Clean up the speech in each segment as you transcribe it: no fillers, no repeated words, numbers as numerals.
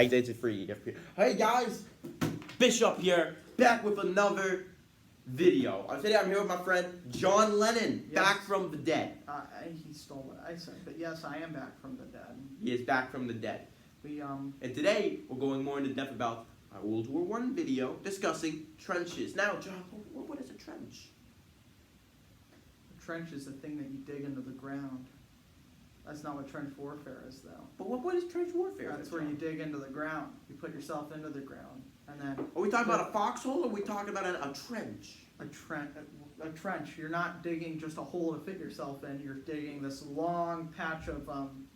It's a free. Hey guys, Bishop here, back with another video. Today I'm here with my friend John Lennon, Yes. back from the dead. He stole what I said, but yes, I am back from the dead. He is back from the dead. We And today we're going more into depth about our World War I video discussing trenches. Now, John, what is a trench? a trench is the thing that you dig into the ground. That's not what trench warfare is, though. But what is trench warfare? That's where you dig into the ground. You put yourself into the ground, and then Are we talking about a foxhole, or are we talking about a trench? a trench. You're not digging just a hole to fit yourself in. You're digging this long patch of I'm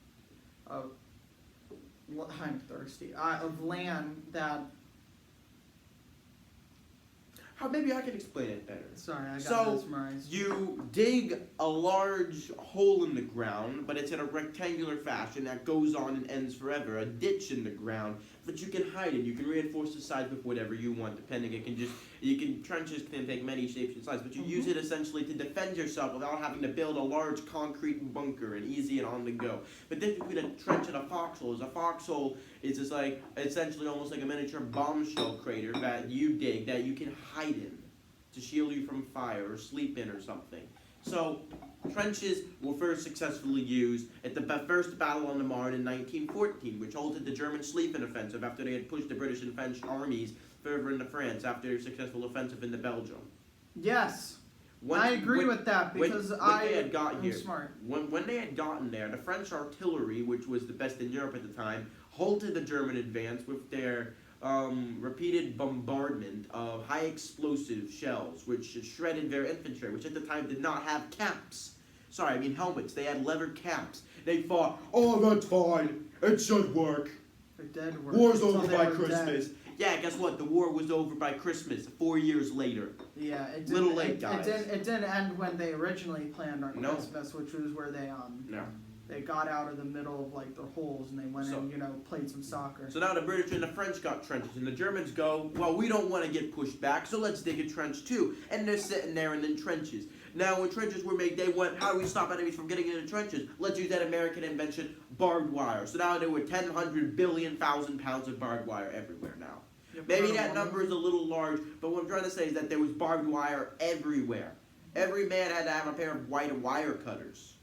thirsty. Of land that. Maybe I can explain it better. Sorry, I got So, mesmerized. You dig a large hole in the ground, but it's in a rectangular fashion that goes on and ends forever. A ditch in the ground, but you can hide it. You can reinforce the sides with whatever you want, depending. Trenches can take many shapes and sizes, but you use it essentially to defend yourself without having to build a large concrete bunker and easy and on the go. But the difference between a trench and a foxhole is just like essentially almost like a miniature bombshell crater that you dig that you can hide in to shield you from fire or sleep in or something. So, trenches were first successfully used at the first battle on the Marne in 1914, which halted the German Schlieffen offensive after they had pushed the British and French armies further into France after their successful offensive into Belgium. Yes. Once- I agree when- with that because when I they had got am here, smart. When they had gotten there, the French artillery, which was the best in Europe at the time, halted the German advance with their repeated bombardment of high explosive shells, which shredded their infantry, which at the time did not have caps. Sorry, I mean helmets. They had leather caps. They thought, oh, that's fine. It should work. They're dead. War's until over they by were Christmas. dead. Yeah, guess what? The war was over by Christmas, 4 years later. Yeah, it didn't. Little late, guys. It didn't end when they originally planned on No. Christmas, which was where No. they got out of the middle of like their holes and they went So- and played some soccer. So now the British and the French got trenches, and the Germans go, well, we don't want to get pushed back, so let's dig a trench too. And they're sitting there in the trenches. Now, when trenches were made, they went, how do we stop enemies from getting into trenches? Let's use that American invention, barbed wire. So now there were 1,000 billion thousand pounds of barbed wire everywhere now. Maybe that number is a little large, but what I'm trying to say is that there was barbed wire everywhere. Every man had to have a pair of white wire cutters.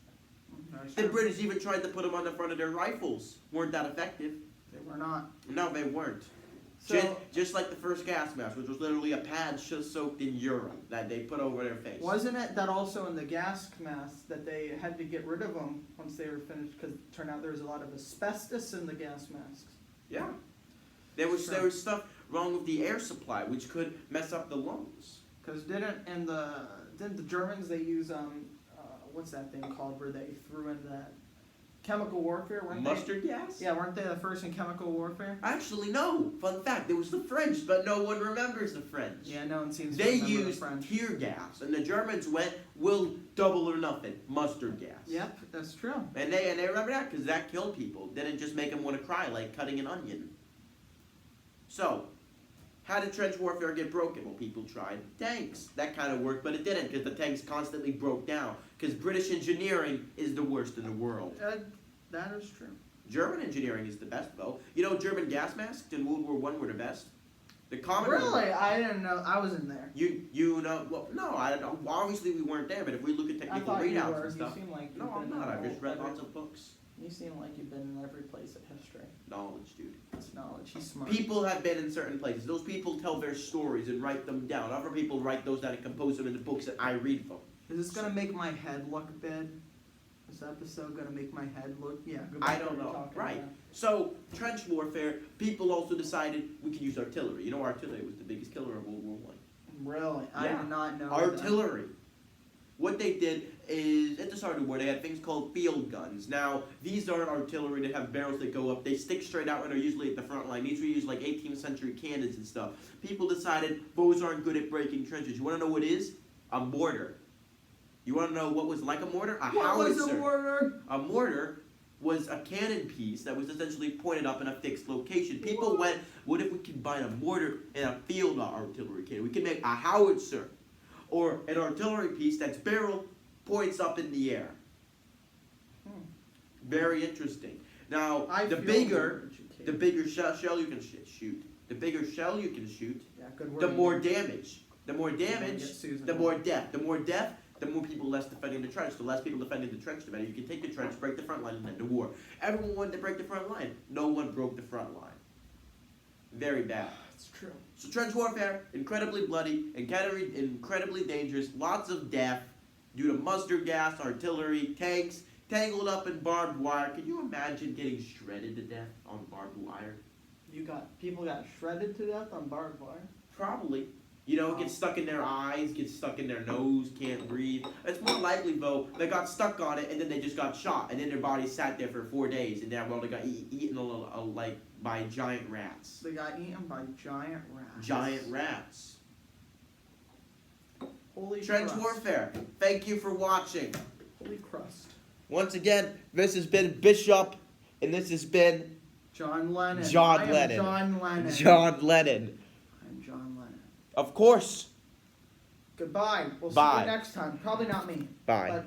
That's The true. British even tried to put them on the front of their rifles. Weren't that effective? They were not. No, they weren't. So Just like the first gas mask, which was literally a pad just soaked in urine that they put over their face. wasn't it that also in the gas masks that they had to get rid of them once they were finished because it turned out there was a lot of asbestos in the gas masks. Yeah. There was Sure. stuff wrong with the air supply, which could mess up the lungs. Because didn't the Germans they use what's that thing called where they threw in that chemical warfare? Weren't Mustard gas? They? Yeah, weren't they the first in chemical warfare? Actually, no. Fun fact, it was the French, but no one remembers the French. Yeah, no one seems to They remember the used French. tear gas, and the Germans went, we'll double or nothing, mustard gas. Yep, that's true. And they remember that because that killed people. Didn't just make them want to cry like cutting an onion. So, how did trench warfare get broken? Well, people tried tanks. That kind of worked, but it didn't because the tanks constantly broke down. Because British engineering is the worst in the world. That is true. German engineering is the best, though. You know, German gas masks in World War I were the best. The common Really? I didn't know. I wasn't there. You know, well, no, I don't know. Obviously, we weren't there, but if we look at I technical thought you readouts were. and stuff. You seem like No, you've I'm been not. in I've just read every- lots of books. You seem like you've been in every place of history. Knowledge, dude. It's knowledge. He's smart. People have been in certain places. Those people tell their stories and write them down. Other people write those down and compose them into books that I read from. Is this gonna make my head look bad? Is this episode gonna make my head look? Yeah. Go I back to don't what know. we're talking Right. about. So, trench warfare, people also decided we could use artillery. You know, artillery was the biggest killer of World War I. Really? I Yeah. did not know. Artillery. What they did is, at the start of the war, they had things called field guns. Now, these aren't artillery that have barrels that go up. They stick straight out and are usually at the front line. These were used like 18th century cannons and stuff. People decided those aren't good at breaking trenches. You want to know what is? A mortar. You want to know what was like a mortar? A What howitzer. was a mortar? A mortar was a cannon piece that was essentially pointed up in a fixed location. People went, what if we combine a mortar and a field artillery cannon? We can make a howitzer, or an artillery piece that's barrel points up in the air. Hmm. Very interesting. Now, I the feel bigger, more educated. The bigger shell you can shoot. The bigger shell you can shoot, Yeah, good word. the more damage. The more damage, Get Susan the on. more death. The more death, the more people less defending the trench. The less people defending the trench, the better. You can take the trench, break the front line, and end the war. Everyone wanted to break the front line. No one broke the front line. Very bad. That's true. So trench warfare, incredibly bloody, incredibly dangerous, lots of death due to mustard gas, artillery, tanks, tangled up in barbed wire. Can you imagine getting shredded to death on barbed wire? People got shredded to death on barbed wire. Probably. You know, get stuck in their eyes, get stuck in their nose, can't breathe. It's more likely, though, they got stuck on it and then they just got shot. And then their body sat there for 4 days. And then, well, they got eaten like by giant rats. They got eaten by giant rats. Giant rats. Holy Trench crust. warfare. Thank you for watching. Holy crust. Once again, this has been Bishop, and this has been John Lennon. John I am Lennon. John Lennon. John Lennon. I'm John Lennon. Of course. Goodbye. We'll see Bye. you next time. Probably not me. Bye. But